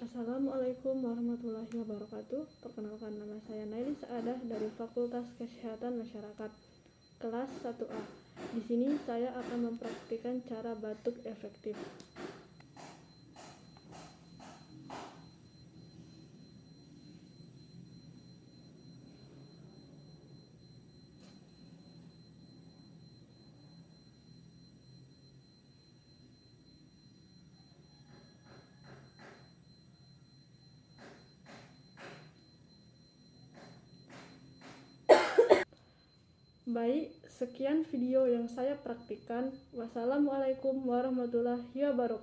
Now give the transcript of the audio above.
Assalamualaikum warahmatullahi wabarakatuh. Perkenalkan, nama saya Naili Saadah dari Fakultas Kesehatan Masyarakat, kelas 1A. Di sini saya akan mempraktikkan cara batuk efektif. Baik, sekian video yang saya praktikkan. Wassalamualaikum warahmatullahi wabarakatuh.